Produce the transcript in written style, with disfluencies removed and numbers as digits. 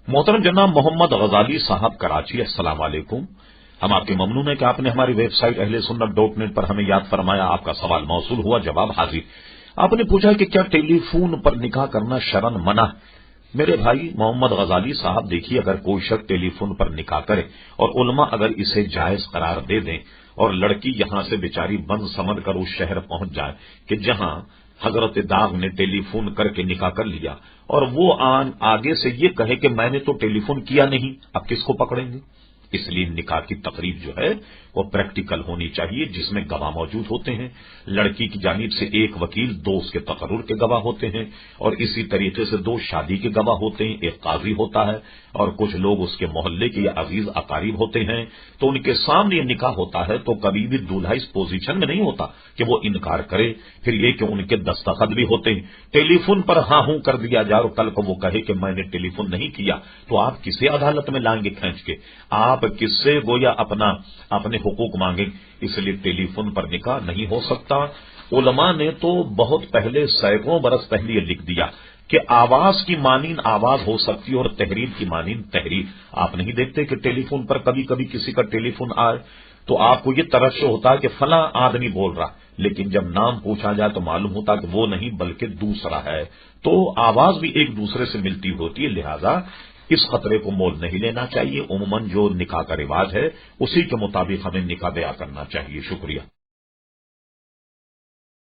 محترم جناب محمد غزالی صاحب کراچی، السلام علیکم۔ ہم آپ کے ممنون ہیں کہ آپ نے ہماری ویب سائٹ اہلسنت.net پر ہمیں یاد فرمایا۔ آپ کا سوال موصول ہوا، جواب حاضر۔ آپ نے پوچھا کہ کیا ٹیلی فون پر نکاح کرنا شرعن منع ہے؟ میرے بھائی محمد غزالی صاحب، دیکھیے، اگر کوئی شخص ٹیلی فون پر نکاح کرے اور علماء اگر اسے جائز قرار دے دیں اور لڑکی یہاں سے بیچاری بند سمجھ کر اس شہر پہنچ جائے کہ جہاں حضرت داغ نے ٹیلی فون کر کے نکاح کر لیا، اور وہ آگے سے یہ کہے کہ میں نے تو ٹیلی فون کیا نہیں، اب کس کو پکڑیں گے؟ اس لیے نکاح کی تقریب جو ہے وہ پریکٹیکل ہونی چاہیے، جس میں گواہ موجود ہوتے ہیں۔ لڑکی کی جانب سے ایک وکیل، دو اس کے تقرر کے گواہ ہوتے ہیں، اور اسی طریقے سے دو شادی کے گواہ ہوتے ہیں، ایک قاضی ہوتا ہے اور کچھ لوگ اس کے محلے کے یا عزیز اقارب ہوتے ہیں۔ تو ان کے سامنے یہ نکاح ہوتا ہے، تو کبھی بھی دولہا اس پوزیشن میں نہیں ہوتا کہ وہ انکار کرے، پھر یہ کہ ان کے دستخط بھی ہوتے ہیں۔ ٹیلی فون پر ہاں ہوں کر دیا جائے اور کل کو وہ کہے کہ میں نے ٹیلی فون نہیں کیا، تو آپ کسے عدالت میں لائیں گے کھینچ کے؟ آپ کس سے گویا اپنے حقوق مانگیں؟ اس لیے ٹیلی فون پر نکاح نہیں ہو سکتا۔ علماء نے تو بہت پہلے، سینکڑوں برس پہلے یہ لکھ دیا کہ آواز کی مانند آواز ہو سکتی ہے اور تحریر کی مانند تحریر۔ آپ نہیں دیکھتے کہ ٹیلی فون پر کبھی کبھی کسی کا ٹیلی فون آئے تو آپ کو یہ ترشح ہوتا ہے کہ فلاں آدمی بول رہا، لیکن جب نام پوچھا جائے تو معلوم ہوتا کہ وہ نہیں بلکہ دوسرا ہے۔ تو آواز بھی ایک دوسرے سے ملتی ہوتی ہے، لہذا اس خطرے کو مول نہیں لینا چاہیے۔ عموماً جو نکاح کا رواج ہے اسی کے مطابق ہمیں نکاح بیاہ کرنا چاہیے۔ شکریہ۔